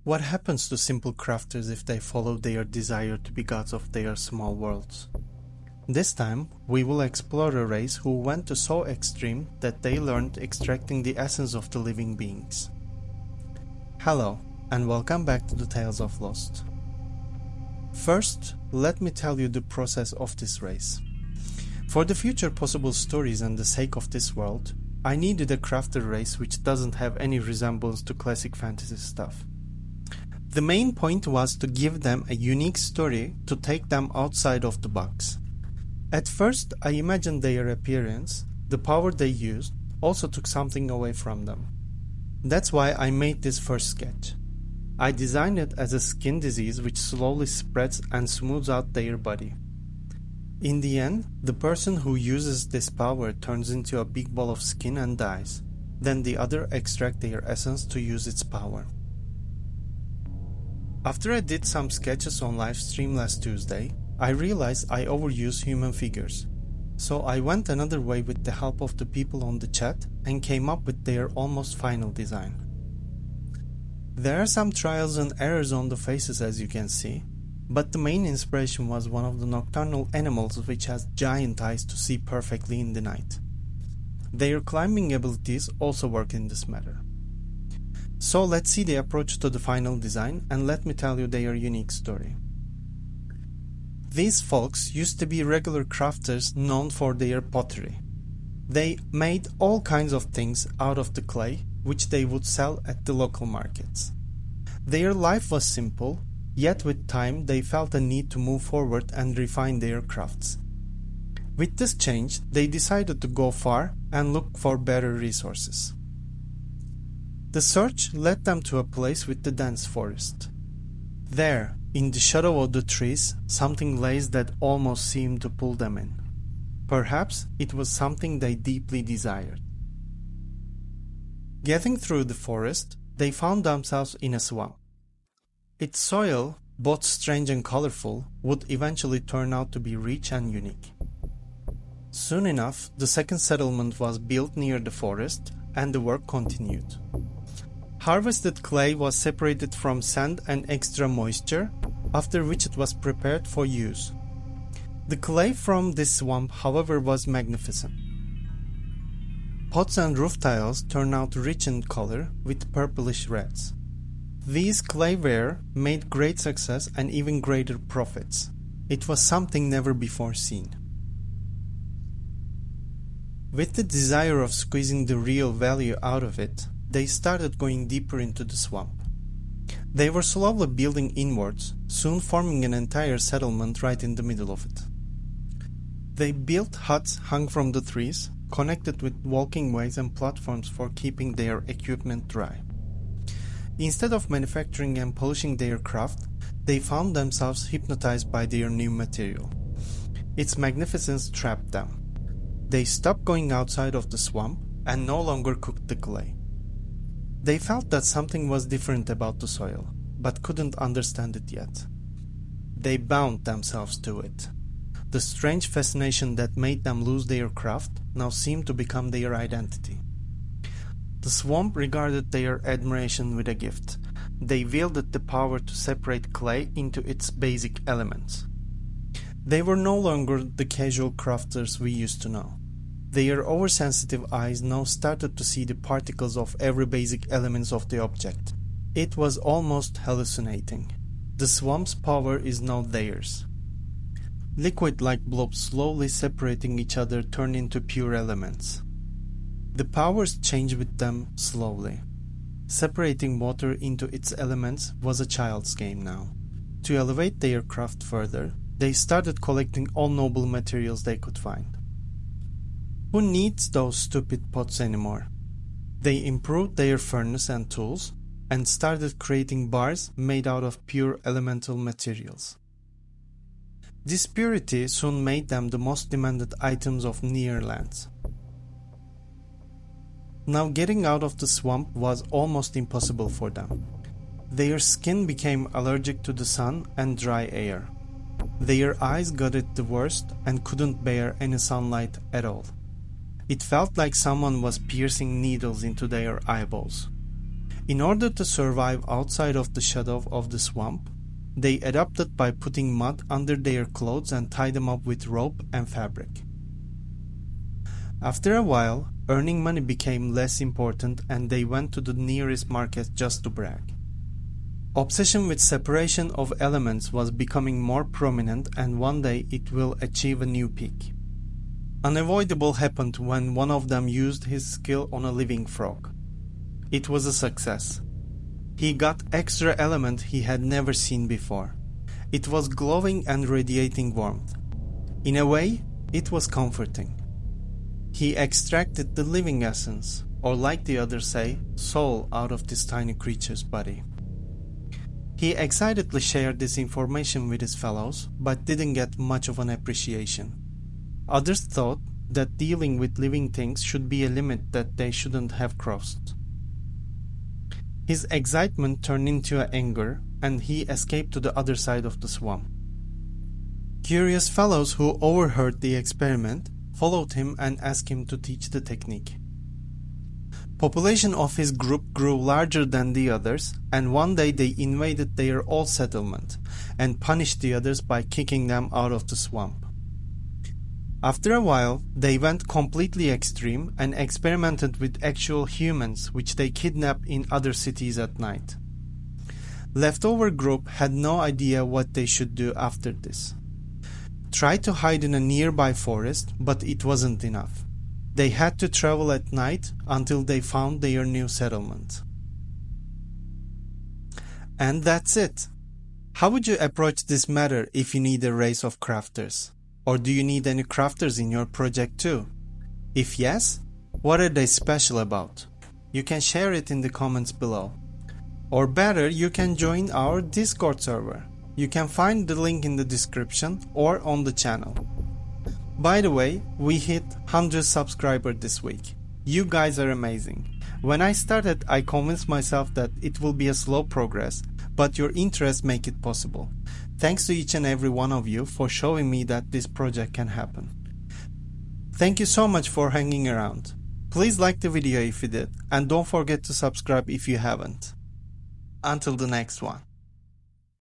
What happens to simple crafters if they follow their desire to be gods of their small worlds? This time, we will explore a race who went to so extreme that they learned extracting the essence of the living beings. Hello, and welcome back to the Tales of Lost. First, let me tell you the process of this race. For the future possible stories and the sake of this world, I needed a crafter race which doesn't have any resemblance to classic fantasy stuff. The main point was to give them a unique story to take them outside of the box. At first, I imagined their appearance, the power they used, also took something away from them. That's why I made this first sketch. I designed it as a skin disease which slowly spreads and smooths out their body. In the end, the person who uses this power turns into a big ball of skin and dies. Then the other extract their essence to use its power. After I did some sketches on livestream last Tuesday, I realized I overuse human figures. So I went another way with the help of the people on the chat and came up with their almost final design. There are some trials and errors on the faces as you can see, but the main inspiration was one of the nocturnal animals which has giant eyes to see perfectly in the night. Their climbing abilities also work in this matter. So let's see the approach to the final design and let me tell you their unique story. These folks used to be regular crafters known for their pottery. They made all kinds of things out of the clay which they would sell at the local markets. Their life was simple, yet with time they felt a need to move forward and refine their crafts. With this change, they decided to go far and look for better resources. The search led them to a place with the dense forest. There, in the shadow of the trees, something lays that almost seemed to pull them in. Perhaps it was something they deeply desired. Getting through the forest, they found themselves in a swamp. Its soil, both strange and colorful, would eventually turn out to be rich and unique. Soon enough, the second settlement was built near the forest, and the work continued. Harvested clay was separated from sand and extra moisture, after which it was prepared for use. The clay from this swamp, however, was magnificent. Pots and roof tiles turned out rich in color with purplish reds. These clayware made great success and even greater profits. It was something never before seen. With the desire of squeezing the real value out of it, they started going deeper into the swamp. They were slowly building inwards, soon forming an entire settlement right in the middle of it. They built huts hung from the trees, connected with walking ways and platforms for keeping their equipment dry. Instead of manufacturing and polishing their craft, they found themselves hypnotized by their new material. Its magnificence trapped them. They stopped going outside of the swamp and no longer cooked the clay. They felt that something was different about the soil, but couldn't understand it yet. They bound themselves to it. The strange fascination that made them lose their craft now seemed to become their identity. The swamp regarded their admiration with a gift. They wielded the power to separate clay into its basic elements. They were no longer the casual crafters we used to know. Their oversensitive eyes now started to see the particles of every basic element of the object. It was almost hallucinating. The swamp's power is now theirs. Liquid-like blobs slowly separating each other turned into pure elements. The powers changed with them slowly. Separating water into its elements was a child's game now. To elevate their craft further, they started collecting all noble materials they could find. Who needs those stupid pots anymore? They improved their furnace and tools and started creating bars made out of pure elemental materials. This purity soon made them the most demanded items of near lands. Now getting out of the swamp was almost impossible for them. Their skin became allergic to the sun and dry air. Their eyes got it the worst and couldn't bear any sunlight at all. It felt like someone was piercing needles into their eyeballs. In order to survive outside of the shadow of the swamp, they adapted by putting mud under their clothes and tie them up with rope and fabric. After a while, earning money became less important and they went to the nearest market just to brag. Obsession with separation of elements was becoming more prominent, and one day it will achieve a new peak. Unavoidable happened when one of them used his skill on a living frog. It was a success. He got extra element he had never seen before. It was glowing and radiating warmth. In a way, it was comforting. He extracted the living essence, or like the others say, soul, out of this tiny creature's body. He excitedly shared this information with his fellows, but didn't get much of an appreciation. Others thought that dealing with living things should be a limit that they shouldn't have crossed. His excitement turned into anger, and he escaped to the other side of the swamp. Curious fellows who overheard the experiment followed him and asked him to teach the technique. Population of his group grew larger than the others, and one day they invaded their old settlement and punished the others by kicking them out of the swamp. After a while, they went completely extreme and experimented with actual humans, which they kidnapped in other cities at night. Leftover group had no idea what they should do after this. Tried to hide in a nearby forest, but it wasn't enough. They had to travel at night until they found their new settlement. And that's it. How would you approach this matter if you need a race of crafters? Or do you need any crafters in your project too? If yes, what are they special about? You can share it in the comments below. Or better, you can join our Discord server. You can find the link in the description or on the channel. By the way, we hit 100 subscribers this week. You guys are amazing. When I started, I convinced myself that it will be a slow progress, but your interest make it possible. Thanks to each and every one of you for showing me that this project can happen. Thank you so much for hanging around. Please like the video if you did, and don't forget to subscribe if you haven't. Until the next one.